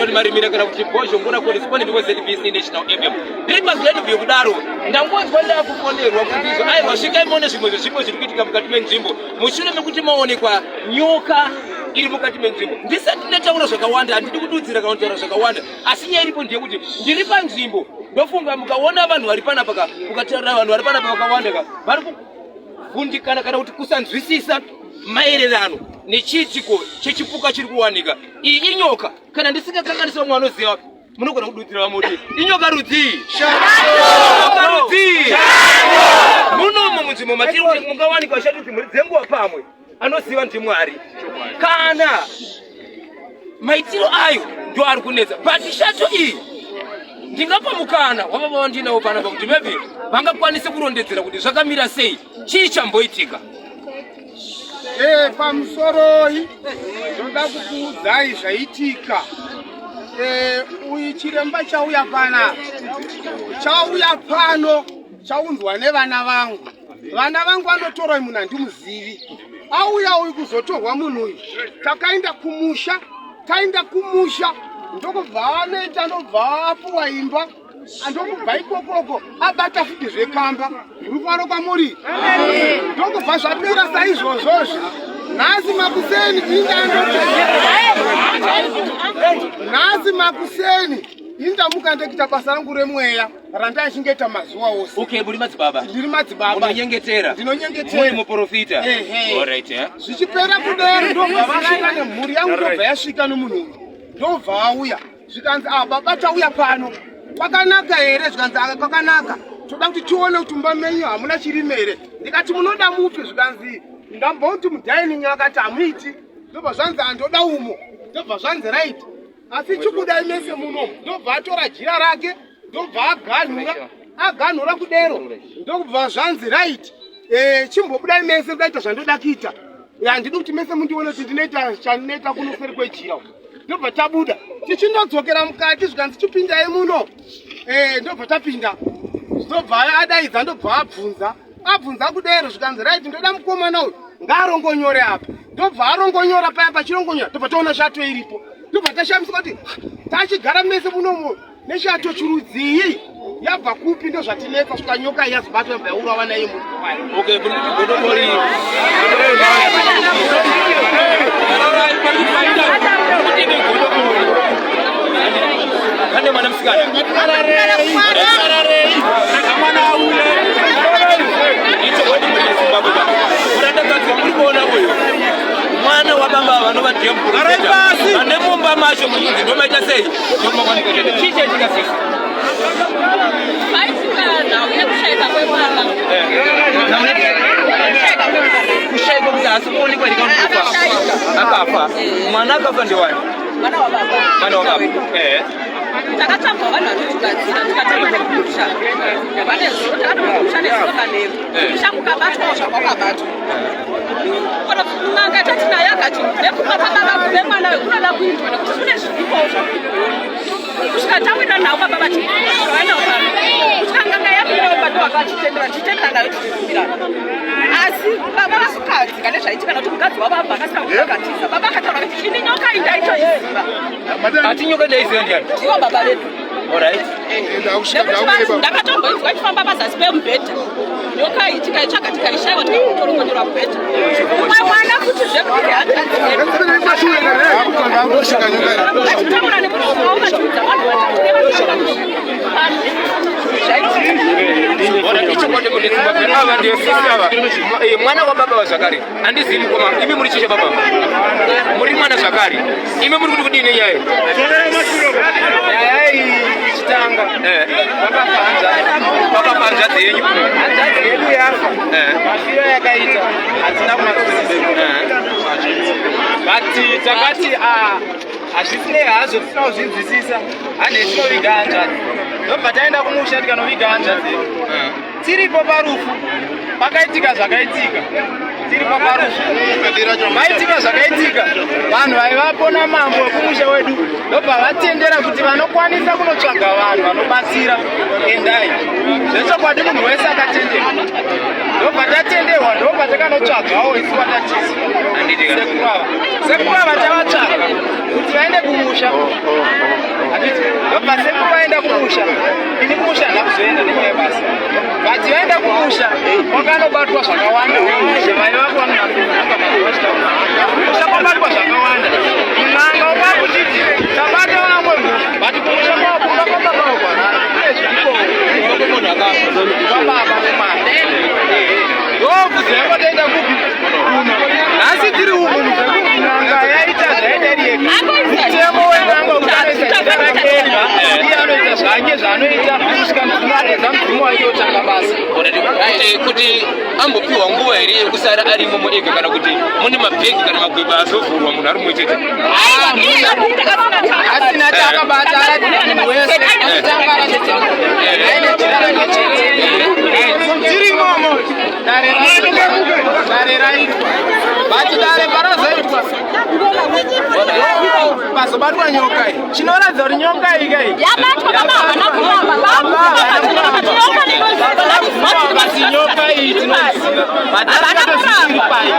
marimira kana kuti bosho ngona correspondent wa ZBC National FM ndiripa zvedu vyokudaro ndangonzwa ndakufonerwa kuti ai wasvika imone zvimwe zviri kuitika mukati menzvimbo mushure mekuti maonekwa nyoka iri mukati menzvimbo ndisati ndataura zvakawanda handidi kududzira kana kutaura zvakawanda asi nyaya iripo ndeyekuti ndiri panzvimbo ndofunga mukaona vanhu vari panapa mukataura vanhu vari panapa vakawanda vari kuvhundikana kana kuti kusanzwisisa maererano nechiitiko chechipuka chiri kuwanika iyi inyoka kana ndisingakanganisa vamwe vanoziva munogona kududzira vamuti inyoka rudzi munomo munzvimbo matiri kuti mungawanika vashatudzi mhuri dzenguva pamwe anoziva ndimwari kana maitiro ayo ndo ari kunetsa but shato iyi ndingapa mukana wavava vandinawo panapa kuti maybe vangakwanise kurondedzera kuti zvakamira sei chii chamboitika. Pamusoroyi ndoda kukuudzai zvaitika. Uyu chiremba chauya pano chaunzwa nevana vangu. Vana vangu vanotorwa munhu handimuzivi. Auya uyu kuzotorwa munhu uyu. Takaenda kumusha ndokubva anoita ndobva apuwa imba. Andokubva ikokoko abata futi zvekamba rufaro kwamuri ndokubva zvapera saizvozvozvo nhasi makuseni indamuka ndekuita basa rangu remweya randaichengeta mazuva ose. Okay, muri madzibaba? Ndiri madzibaba. Unonyengetera? Ndinonyengetera. Muri muprofita? Alright, yeah. Zvichipera kudero ndobva vasvika nemhuri yangu ndobva yasvika nomunhu uyu ndobva auya zvikanzi baba tauya pano kwakanaka here zvikanzi kwakanaka toda kuti tione kuti mumba menyu hamuna chirime here ndikati munoda mupi zvikanzi ndamboti mudhaining akati hamuiti ndobva zvanzi andoda umo ndobva zvanzi right asi chikudai mese munomu ndobva atora jira rake ndobva aganhura kudero ndobva zvanzi right chimbobudai mese kudaita zvandoda kuita handidi kuti mese mundione kuti ndinoita chandinoita kunoseri kwejira ndobva tabuda tichindodzokera mukati zvikanzi chipindai muno ndobva tapinda ndobva adaidza ndobva abvunza kudero zvikanzi right ndoda mukomana uyu ngaarongonyore apa ndobva arongonyora paya pachirongonyora ndobva taona shato iripo ndobva tashamisa kuti tachigara mese munomo neshato chirudzii yabva kupi ndo zvatinetsa svika nyoka yazibatwa yabva yaurawa naye munhu. Okay, godomori kane mwana msikana mwana ule icho wadi muri Zimbabwe uranda kadzi muri kuona uyu mwana wabamba vanova dempuru ane mumba macho munzi ndomaita sei ndomakwanika chete chiche chikasisa kushaikwa kuti asi kuonekwa rikafa akafa mwana akafa ndewani mwana wa baba takatambwa vanhu vanotugadzira tikatanga kumusha vanezvo takatanga kumusha nesoka nevo musha mukabatwawo zvakakabatwa kana n'anga tati naye akati nekupapababa kuve mwana wekunoda kuitwa nekuti kune zviripowo kusvika tawira nawo baba vati vainawo pano kusvika nganga yapirawo ndo vakachitendera nayo tichikumbirana asi baba vasukadzika nezvaitika nokuti mukadzi wavo abva akasika kukakatiza baba akataura kuti ini nyoka indaitoiziva ati nyoka ndaiziva ndiani ivo baba vedu. Alright. Ndakatomboinzwa chifamba pazasi pemubhedha nyoka iyi tikaitsvaga tikaishaiwa tikakutorongonyora mubhedha umwe mwana kuti zvekuti handataura nemunhu waungatudza vanhu mwana wababa wazvakare handizivi mukoma imi muri chicha baba muri mwana zvakare imi muri kuti kudini nyaya chitanga vakapanza dzenyu hanzvadzi yedu yafa mafiro yakaita hatina but takati hazvisinei hazvo tisina kuzvinzwisisa hande tinoviga hanzvadzi ndobva taenda kumusha tikanoviga hanzvadzi tiripo parufu pakaitika zvakaitika tiri paparufu vaitika zvakaitika vanhu vaivapona mambo wekumusha wedu ndobva vatendera kuti vanokwanisa kunotsvaga vanhu vanobatsira endai zvechokwadi munhu wese akatendera ndobva tatenderwa ndobva takanotsvagawo isu watatizi sekurava tavatsvaga kuti vaende kumusha ndobva sekuru vaenda kumusha ini kumusha ndakuzoenda nenyaya basa bati vaenda kumusha kwakanobatwa zvakawanda zvakwabatwa zvakawanda mnanga wakutiti tabata vamwe bati kumusha kwakakakakakwanana vababa vemari ndobvuzevo toenda kupi kuno nhasi tiri umu mnanga yaita zvaidarieka mutemo wenanga utaesaitaakakerwa iye anoita zvake zvaanoita kusvika mudzimu apedza mudzimu wake otanga basa kuti ambopiwa nguva here yekusara arimo muega kana kuti mune mabhegi kana magweba azovhurwa munhu ari muitete asina takabata aratira munhu wese atanga aratira aine chirarano chete tiri imomo dare raitwa bati dare parazoitwa pazobatwa nyoka iyi chinoratidza kuti nyoka iyi kai basi nyoka iyi tinoziva batakatozisiri pai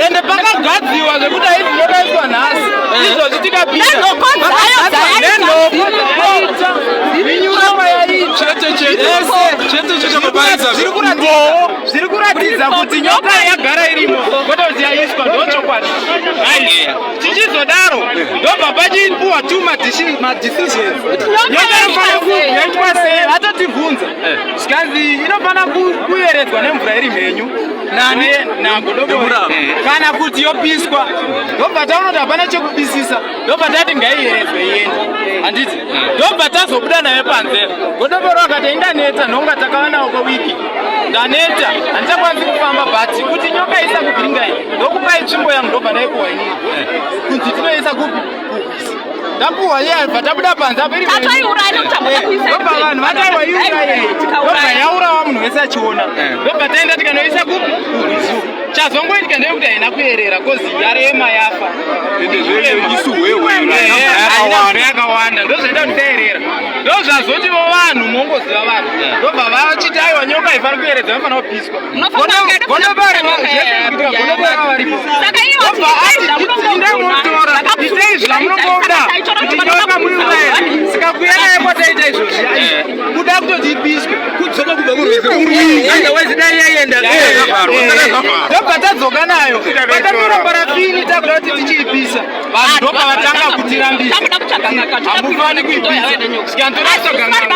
ende pakagadziwa zvekuti aizi nyokaiswa nhasi izvozvi tikapinda zviri kuratidza kuti nyoka yagara irimo kototi yaiswa ndochokwadi tichizodaro ndobva pachipuwa tu madecisions nyoka yaitwa sei vatotibvunza zvikanzi inofana kuyeredzwa nemvura iri mhenyu kana kuti yopiswa ndobva taona hapana chekupisisa ndobva tati ngaiyeredzwe iende handiti ndobva tazobuda nayo panze godoboro akati indaneta nhonga takavanawo kwewiki ndaneta handichakwanisi kufamba bhati kuti nyoka isa kubhiringai ndokupai tsvimbo yangu ndobva ndaipuwa inini kunzi tinoisa kupi ndapuwa iye bva tabuda panze ndobva vanhu vataiwaiurayei ndobva yaurawa munhu wese achiona ndobva taenda tikanoisa kupi kuisu chazongoitika ndeyekuti haina kuyerera kozi yarema yafa yakawanda ndozvaida kuti tayerera ndozvazotivo vanhu mongoziva vanhu ndobva vachiti aiwa nyoka haifani kuyeredza vanofanira kupiswa gondobara varipo ndobva atindamutora itei zvamunongoda kuti nyoka muiuraya sikakuyerepo taita izvozvi kuda kutoti ipiswe kudzoka kubva ndobva tadzoka nayo patamira parafini takuda kuti tichiipisa vanhu ndobva vatanga kutirambisa hamufani kuipisa sikantoratoganganga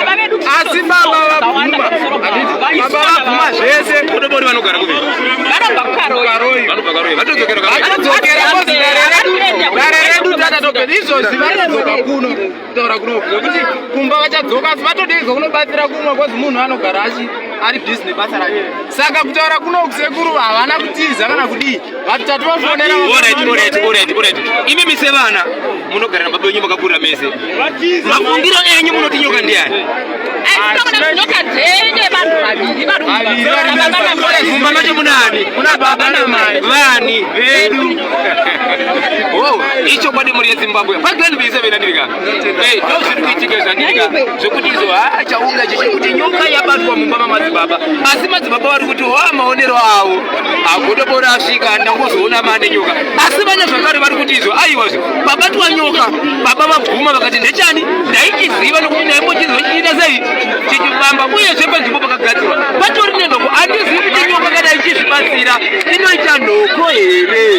asi baba vabvuma baba vabvuma zvese kodobori vanogara kuvi vatadzokera kozi dare redu tatatopedza izvozvi vatadzoka kuno kutaura kuno zvokuti kumba vachadzoka asi vatodeizo kunobatsira kumwe kozi munhu anogara ari bhizi nebasa rake saka kutaura kuno kusekuru havana kutiza kana kudii vatatovafonera imi mise vana munogara nababa wenyu makakurira mese mafungiro enyu munoti nyoka ndiani mumba macho munani kuna baba namai vani vedu icho kwadi muri yezimbabwe pagani vise venandirika ndozviri kuitika zvandirika zvokuti izo chaunga chechekuti nyoka yabatwa mumba mamadzibaba asi madzibaba vari kuti maonero avo agodobori asvika ndangozoona mane nyoka asi vana zvakare vari kuti izo aiwazvo pabatwa nyoka baba vabvuma vakati ndechani ndaichiziva nokuti ndaimbochizwa chichiita sei chichifamba uyezve panzvimbo pakagadzirwa patori nenhoko handizivi kuti nyoka kana ichizvibatsira inoita nhoko here